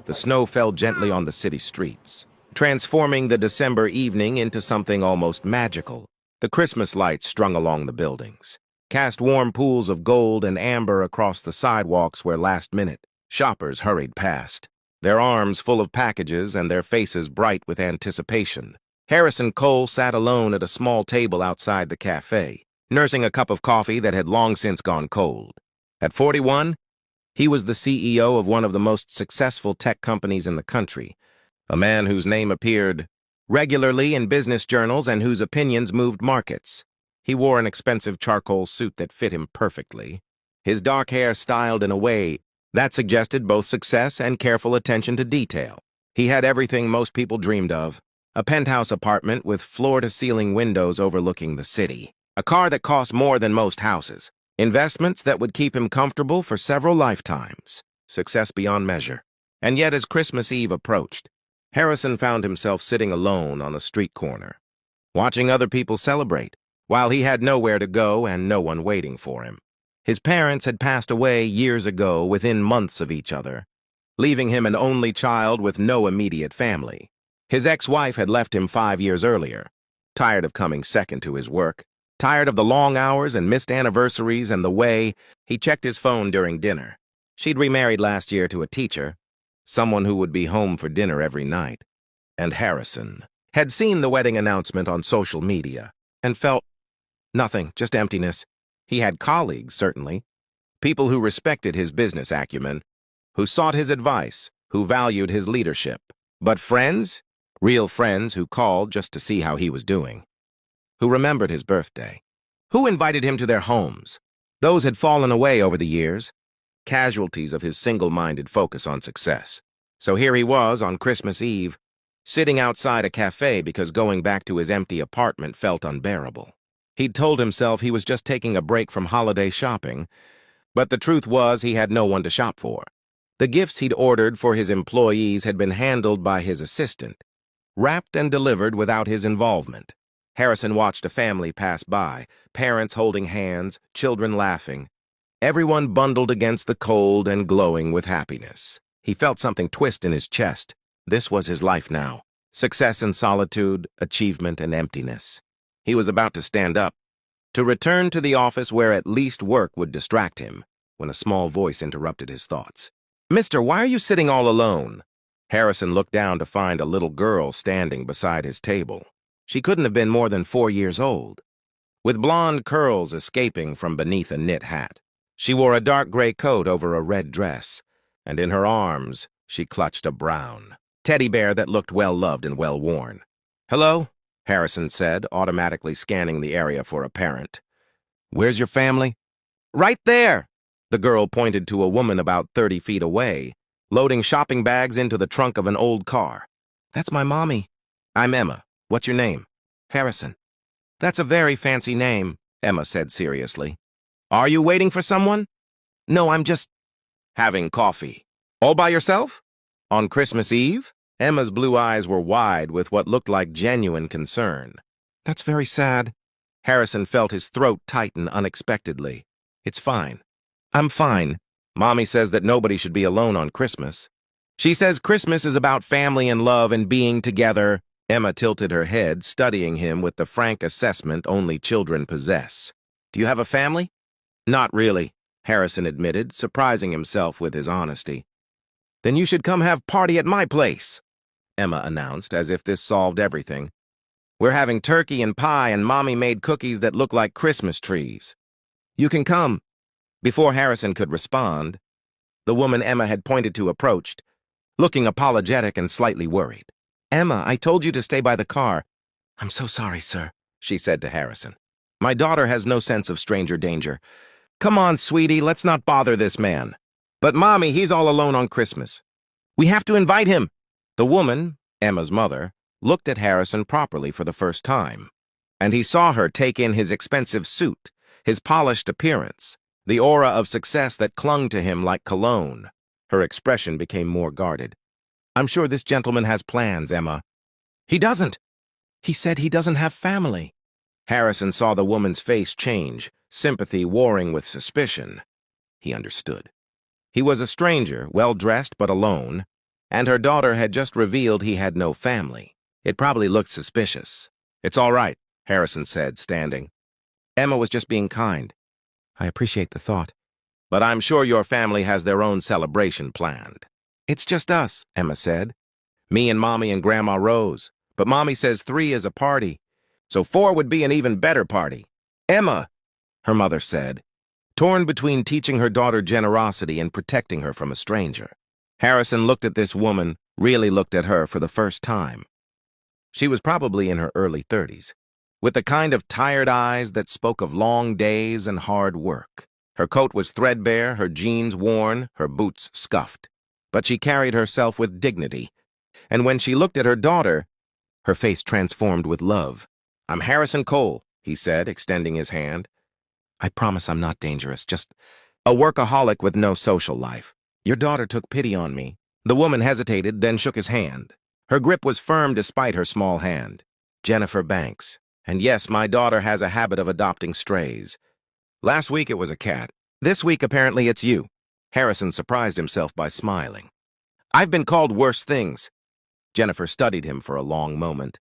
The snow fell gently on the city streets, transforming the December evening into something almost magical. The Christmas lights strung along the buildings cast warm pools of gold and amber across the sidewalks where last-minute shoppers hurried past, their arms full of packages and their faces bright with anticipation. Harrison Cole sat alone at a small table outside the cafe, nursing a cup of coffee that had long since gone cold. At 41, he was the CEO of one of the most successful tech companies in the country, a man whose name appeared regularly in business journals and whose opinions moved markets. He wore an expensive charcoal suit that fit him perfectly, his dark hair styled in a way that suggested both success and careful attention to detail. He had everything most people dreamed of: a penthouse apartment with floor-to-ceiling windows overlooking the city, a car that cost more than most houses, investments that would keep him comfortable for several lifetimes, success beyond measure. And yet, as Christmas Eve approached, Harrison found himself sitting alone on a street corner, watching other people celebrate, while he had nowhere to go and no one waiting for him. His parents had passed away years ago within months of each other, leaving him an only child with no immediate family. His ex-wife had left him 5 years earlier, tired of coming second to his work, tired of the long hours and missed anniversaries and the way he checked his phone during dinner. She'd remarried last year to a teacher, someone who would be home for dinner every night. And Harrison had seen the wedding announcement on social media and felt nothing, just emptiness. He had colleagues, certainly, people who respected his business acumen, who sought his advice, who valued his leadership. But friends? Real friends who called just to see how he was doing, who remembered his birthday, who invited him to their homes. Those had fallen away over the years, casualties of his single-minded focus on success. So here he was on Christmas Eve, sitting outside a cafe because going back to his empty apartment felt unbearable. He'd told himself he was just taking a break from holiday shopping, but the truth was he had no one to shop for. The gifts he'd ordered for his employees had been handled by his assistant, wrapped and delivered without his involvement. Harrison watched a family pass by, parents holding hands, children laughing, everyone bundled against the cold and glowing with happiness. He felt something twist in his chest. This was his life now. Success and solitude, achievement and emptiness. He was about to stand up, to return to the office where at least work would distract him, when a small voice interrupted his thoughts. "Mister, why are you sitting all alone?" Harrison looked down to find a little girl standing beside his table. She couldn't have been more than 4 years old, with blonde curls escaping from beneath a knit hat. She wore a dark gray coat over a red dress, and in her arms she clutched a brown teddy bear that looked well-loved and well-worn. "Hello?" Harrison said, automatically scanning the area for a parent. "Where's your family?" "Right there!" The girl pointed to a woman about 30 feet away, loading shopping bags into the trunk of an old car. "That's my mommy." "I'm Emma. What's your name?" "Harrison." "That's a very fancy name," Emma said seriously. "Are you waiting for someone?" "No, I'm just having coffee." "All by yourself? On Christmas Eve?" Emma's blue eyes were wide with what looked like genuine concern. "That's very sad." Harrison felt his throat tighten unexpectedly. "It's fine. I'm fine. Mommy says that nobody should be alone on Christmas. She says Christmas is about family and love and being together." Emma tilted her head, studying him with the frank assessment only children possess. "Do you have a family?" "Not really," Harrison admitted, surprising himself with his honesty. "Then you should come have party at my place," Emma announced, as if this solved everything. "We're having turkey and pie, and Mommy made cookies that look like Christmas trees. You can come." Before Harrison could respond, the woman Emma had pointed to approached, looking apologetic and slightly worried. "Emma, I told you to stay by the car." "I'm so sorry, sir," she said to Harrison. "My daughter has no sense of stranger danger. Come on, sweetie, let's not bother this man." "But Mommy, he's all alone on Christmas. We have to invite him." The woman, Emma's mother, looked at Harrison properly for the first time, and he saw her take in his expensive suit, his polished appearance, the aura of success that clung to him like cologne. Her expression became more guarded. "I'm sure this gentleman has plans, Emma." "He doesn't. He said he doesn't have family." Harrison saw the woman's face change, sympathy warring with suspicion. He understood. He was a stranger, well-dressed but alone, And her daughter had just revealed he had no family. It probably looked suspicious. "It's all right," Harrison said, standing. "Emma was just being kind. I appreciate the thought. But I'm sure your family has their own celebration planned." "It's just us," Emma said. "Me and Mommy and Grandma Rose. But Mommy says 3 is a party. So 4 would be an even better party." "Emma," her mother said, torn between teaching her daughter generosity and protecting her from a stranger. Harrison looked at this woman, really looked at her for the first time. She was probably in her early 30s, with the kind of tired eyes that spoke of long days and hard work. Her coat was threadbare, her jeans worn, her boots scuffed. But she carried herself with dignity, and when she looked at her daughter, her face transformed with love. "I'm Harrison Cole," he said, extending his hand. "I promise I'm not dangerous, just a workaholic with no social life. Your daughter took pity on me." The woman hesitated, then shook his hand. Her grip was firm despite her small hand. "Jennifer Banks. And yes, my daughter has a habit of adopting strays. Last week it was a cat. This week apparently it's you." Harrison surprised himself by smiling. "I've been called worse things." Jennifer studied him for a long moment,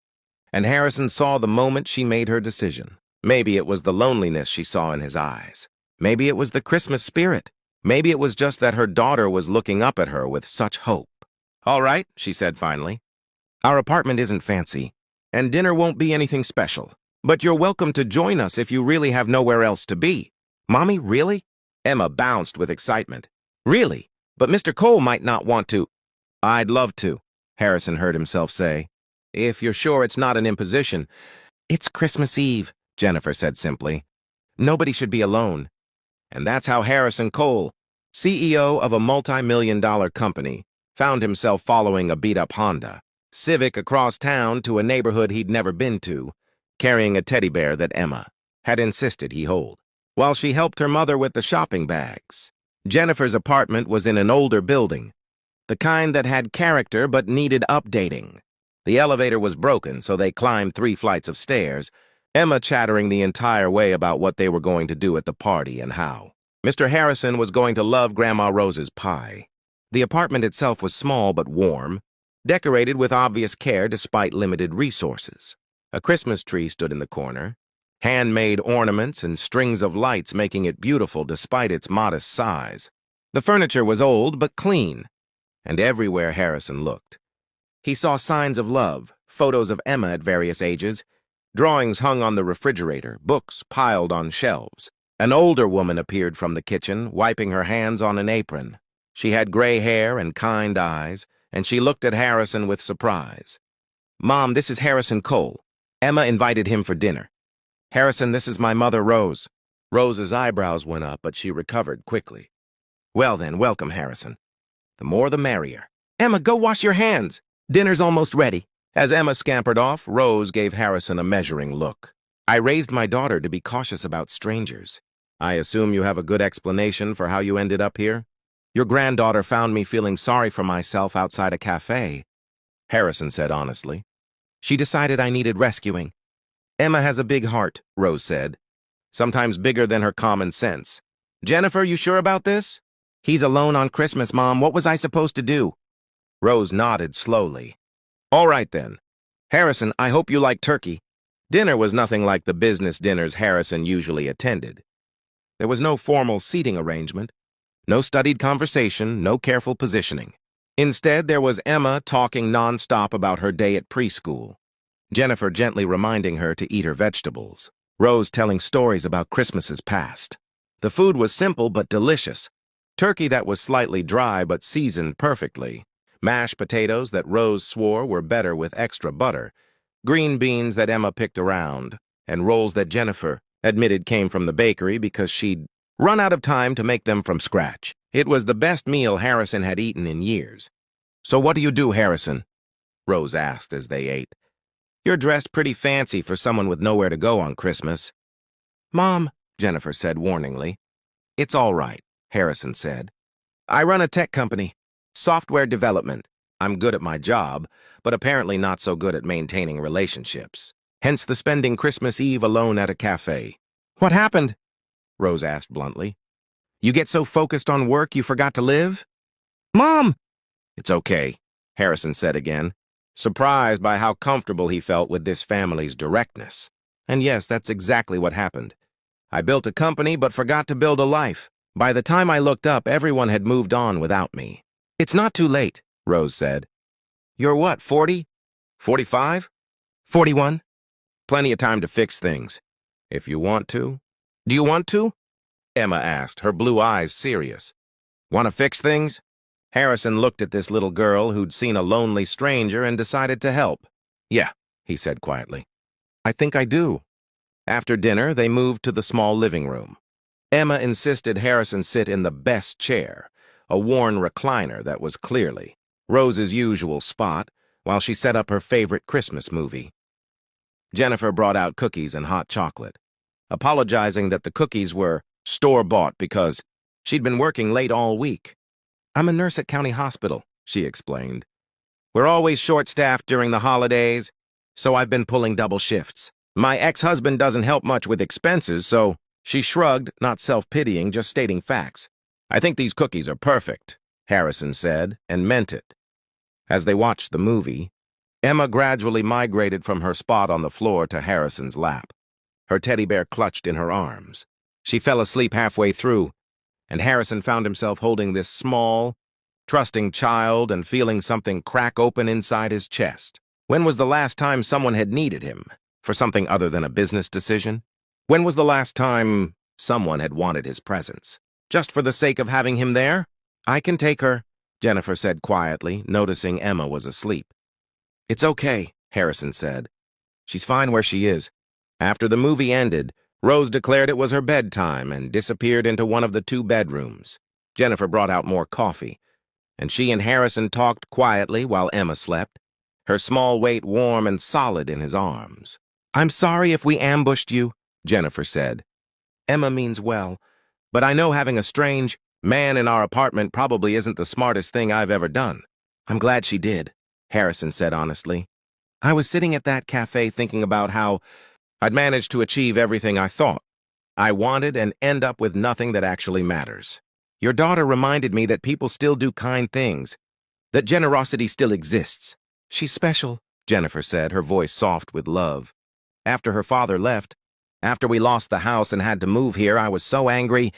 and Harrison saw the moment she made her decision. Maybe it was the loneliness she saw in his eyes. Maybe it was the Christmas spirit. Maybe it was just that her daughter was looking up at her with such hope. "All right," she said finally. "Our apartment isn't fancy, and dinner won't be anything special. But you're welcome to join us if you really have nowhere else to be." "Mommy, really?" Emma bounced with excitement. "Really? But Mr. Cole might not want to." "I'd love to," Harrison heard himself say. "If you're sure it's not an imposition." "It's Christmas Eve," Jennifer said simply. "Nobody should be alone." And that's how Harrison Cole, CEO of a multi-million-dollar company, found himself following a beat-up Honda Civic across town to a neighborhood he'd never been to, carrying a teddy bear that Emma had insisted he hold, while she helped her mother with the shopping bags. Jennifer's apartment was in an older building, the kind that had character but needed updating. The elevator was broken, so they climbed 3 flights of stairs, Emma chattering the entire way about what they were going to do at the party and how. Mr. Harrison was going to love Grandma Rose's pie. The apartment itself was small but warm, decorated with obvious care despite limited resources. A Christmas tree stood in the corner, handmade ornaments and strings of lights making it beautiful despite its modest size. The furniture was old but clean, and everywhere Harrison looked, he saw signs of love, photos of Emma at various ages, drawings hung on the refrigerator, books piled on shelves. An older woman appeared from the kitchen, wiping her hands on an apron. She had gray hair and kind eyes, and she looked at Harrison with surprise. "Mom, this is Harrison Cole. Emma invited him for dinner." "Harrison, this is my mother, Rose." Rose's eyebrows went up, but she recovered quickly. "Well then, welcome, Harrison. The more the merrier. Emma, go wash your hands. Dinner's almost ready." As Emma scampered off, Rose gave Harrison a measuring look. "I raised my daughter to be cautious about strangers. I assume you have a good explanation for how you ended up here?" "Your granddaughter found me feeling sorry for myself outside a cafe," Harrison said honestly. "She decided I needed rescuing." "Emma has a big heart," Rose said. "Sometimes bigger than her common sense." "Jennifer, you sure about this?" "He's alone on Christmas, Mom. What was I supposed to do?" Rose nodded slowly. "All right then. Harrison, I hope you like turkey." Dinner was nothing like the business dinners Harrison usually attended. There was no formal seating arrangement, no studied conversation, no careful positioning. Instead, there was Emma talking nonstop about her day at preschool, Jennifer gently reminding her to eat her vegetables, Rose telling stories about Christmases past. The food was simple but delicious. Turkey that was slightly dry but seasoned perfectly, mashed potatoes that Rose swore were better with extra butter, green beans that Emma picked around, and rolls that Jennifer admitted came from the bakery because she'd run out of time to make them from scratch. It was the best meal Harrison had eaten in years. "So what do you do, Harrison?" Rose asked as they ate. "You're dressed pretty fancy for someone with nowhere to go on Christmas." "Mom," Jennifer said warningly. "It's all right," Harrison said. "I run a tech company, software development. I'm good at my job, but apparently not so good at maintaining relationships. Hence the spending Christmas Eve alone at a cafe." "What happened?" Rose asked bluntly. "You get so focused on work you forgot to live?" "Mom!" "It's okay. Harrison said again, surprised by how comfortable he felt with this family's directness. And yes, that's exactly what happened. I built a company but forgot to build a life. By the time I looked up, everyone had moved on without me. It's not too late, Rose said. You're what, 40? 45? 41? Plenty of time to fix things. If you want to. Do you want to? Emma asked, her blue eyes serious. Want to fix things? Harrison looked at this little girl who'd seen a lonely stranger and decided to help. Yeah, he said quietly. I think I do. After dinner, they moved to the small living room. Emma insisted Harrison sit in the best chair, a worn recliner that was clearly Rose's usual spot, while she set up her favorite Christmas movie. Jennifer brought out cookies and hot chocolate, apologizing that the cookies were store-bought because she'd been working late all week. I'm a nurse at County Hospital, she explained. We're always short-staffed during the holidays, so I've been pulling double shifts. My ex-husband doesn't help much with expenses, so she shrugged, not self-pitying, just stating facts. I think these cookies are perfect, Harrison said, and meant it. As they watched the movie, Emma gradually migrated from her spot on the floor to Harrison's lap, her teddy bear clutched in her arms. She fell asleep halfway through, and Harrison found himself holding this small, trusting child and feeling something crack open inside his chest. When was the last time someone had needed him for something other than a business decision? When was the last time someone had wanted his presence? Just for the sake of having him there? I can take her, Jennifer said quietly, noticing Emma was asleep. It's okay, Harrison said. She's fine where she is. After the movie ended, Rose declared it was her bedtime and disappeared into one of the 2 bedrooms. Jennifer brought out more coffee, and she and Harrison talked quietly while Emma slept, her small weight warm and solid in his arms. I'm sorry if we ambushed you, Jennifer said. Emma means well, but I know having a strange man in our apartment probably isn't the smartest thing I've ever done. I'm glad she did, Harrison said honestly. I was sitting at that cafe thinking about how I'd managed to achieve everything I thought I wanted and end up with nothing that actually matters. Your daughter reminded me that people still do kind things, that generosity still exists. She's special, Jennifer said, her voice soft with love. After her father left, after we lost the house and had to move here, I was so angry.